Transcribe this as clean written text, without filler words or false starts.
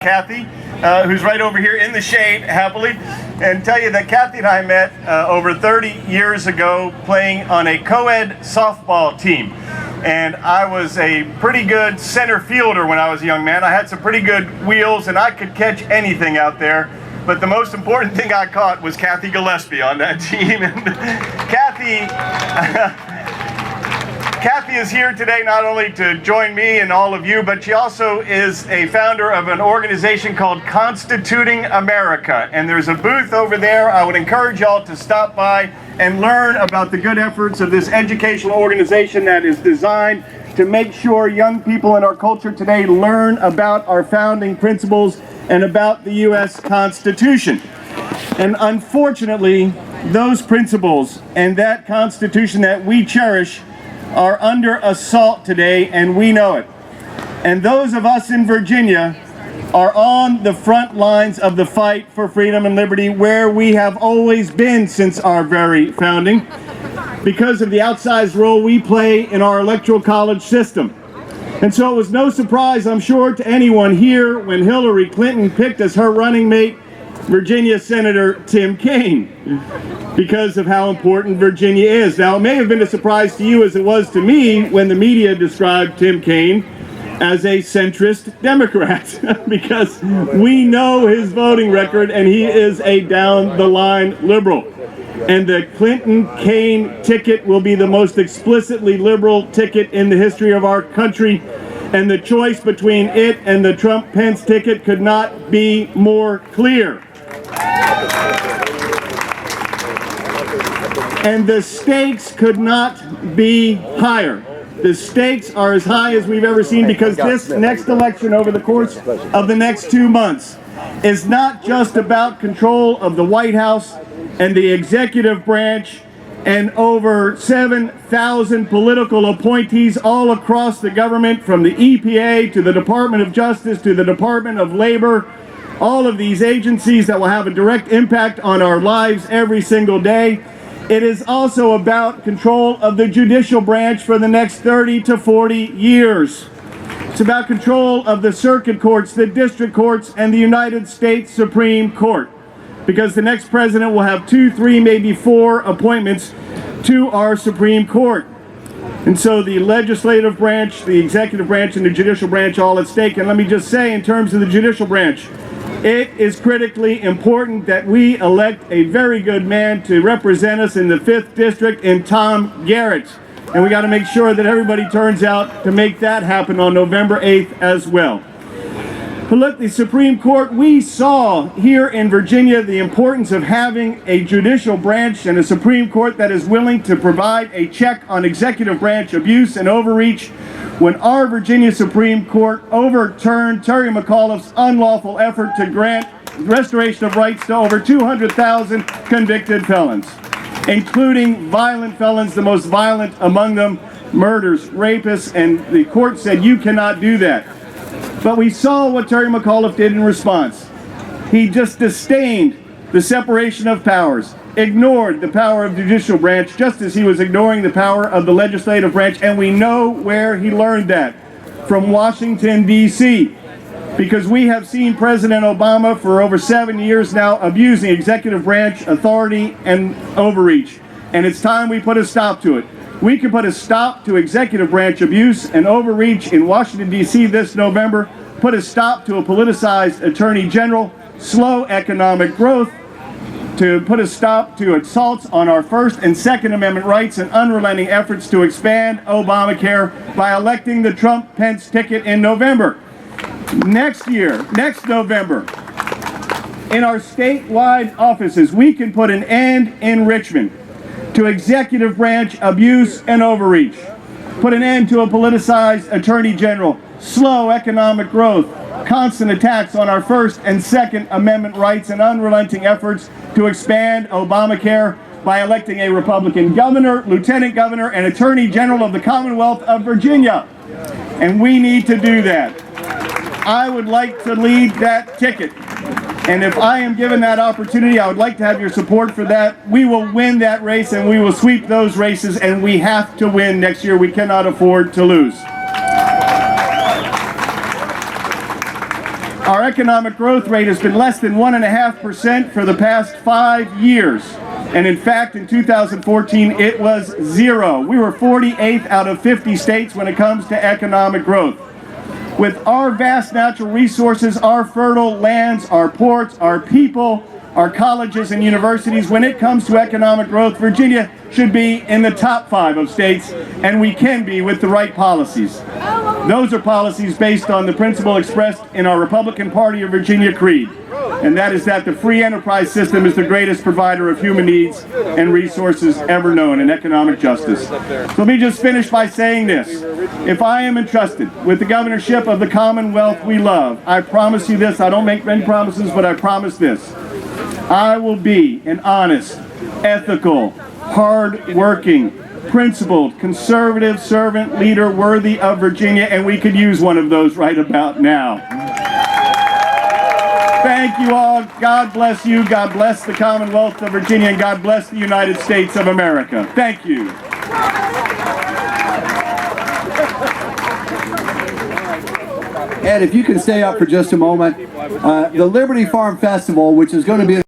Kathy, who's right over here in the shade, happily, and tell you that Kathy and I met over 30 years ago playing on a co-ed softball team. And I was a pretty good center fielder when I was a young man. I had some pretty good wheels and I could catch anything out there. But the most important thing I caught was Kathy Gillespie on that team. And Kathy is here today not only to join me and all of you, but she also is a founder of an organization called Constituting America. And there's a booth over there. I would encourage y'all to stop by and learn about the good efforts of this educational organization that is designed to make sure young people in our culture today learn about our founding principles and about the U.S. Constitution. And unfortunately, those principles and that Constitution that we cherish are under assault today, and we know it. And those of us in Virginia are on the front lines of the fight for freedom and liberty, where we have always been since our very founding, because of the outsized role we play in our electoral college system. And so it was no surprise, I'm sure, to anyone here when Hillary Clinton picked as her running mate Virginia Senator Tim Kaine, because of how important Virginia is. Now, it may have been a surprise to you as it was to me when the media described Tim Kaine as a centrist Democrat, because we know his voting record and he is a down-the-line liberal. And the Clinton-Kaine ticket will be the most explicitly liberal ticket in the history of our country. And the choice between it and the Trump-Pence ticket could not be more clear. And the stakes could not be higher. The stakes are as high as we've ever seen, because this next election over the course of the next 2 months is not just about control of the White House and the executive branch and over 7,000 political appointees all across the government, from the EPA to the Department of Justice to the Department of Labor, all of these agencies that will have a direct impact on our lives every single day. It is also about control of the judicial branch for the next 30 to 40 years. It's about control of the circuit courts, the district courts, and the United States Supreme Court, because the next president will have 2, 3, maybe 4 appointments to our Supreme Court. And so the legislative branch, the executive branch, and the judicial branch all at stake. And let me just say, in terms of the judicial branch, it is critically important that we elect a very good man to represent us in the 5th District in Tom Garrett. And we got to make sure that everybody turns out to make that happen on November 8th as well. But look, the Supreme Court, we saw here in Virginia the importance of having a judicial branch and a Supreme Court that is willing to provide a check on executive branch abuse and overreach, when our Virginia Supreme Court overturned Terry McAuliffe's unlawful effort to grant restoration of rights to over 200,000 convicted felons, including violent felons, the most violent among them, murders, rapists, and the court said you cannot do that. But we saw what Terry McAuliffe did in response. He just disdained the separation of powers, ignored the power of the judicial branch, just as he was ignoring the power of the legislative branch. And we know where he learned that, from Washington, D.C., because we have seen President Obama for over 7 years now abusing executive branch authority and overreach. And it's time we put a stop to it. We can put a stop to executive branch abuse and overreach in Washington, D.C. this November, put a stop to a politicized attorney general, slow economic growth, to put a stop to assaults on our First and Second Amendment rights, and unrelenting efforts to expand Obamacare by electing the Trump-Pence ticket in November. Next November, in our statewide offices, we can put an end in Richmond to executive branch abuse and overreach, put an end to a politicized attorney general, slow economic growth, constant attacks on our First and Second Amendment rights, and unrelenting efforts to expand Obamacare by electing a Republican governor, lieutenant governor, and attorney general of the Commonwealth of Virginia. And we need to do that. I would like to lead that ticket. And if I am given that opportunity, I would like to have your support for that. We will win that race, and we will sweep those races, and we have to win next year. We cannot afford to lose. Our economic growth rate has been less than 1.5% for the past 5 years. And in fact, in 2014, it was 0. We were 48th out of 50 states when it comes to economic growth. With our vast natural resources, our fertile lands, our ports, our people, our colleges and universities, when it comes to economic growth, Virginia should be in the top 5 of states, and we can be with the right policies. Those are policies based on the principle expressed in our Republican Party of Virginia creed, and that is that the free enterprise system is the greatest provider of human needs and resources ever known in economic justice. So let me just finish by saying this. If I am entrusted with the governorship of the Commonwealth we love, I promise you this, I don't make many promises, but I promise this. I will be an honest, ethical, hard-working, principled, conservative servant leader worthy of Virginia, and we could use one of those right about now. Thank you all. God bless you. God bless the Commonwealth of Virginia, and God bless the United States of America. Thank you. Ed, if you can stay up for just a moment. The Liberty Farm Festival, which is going to be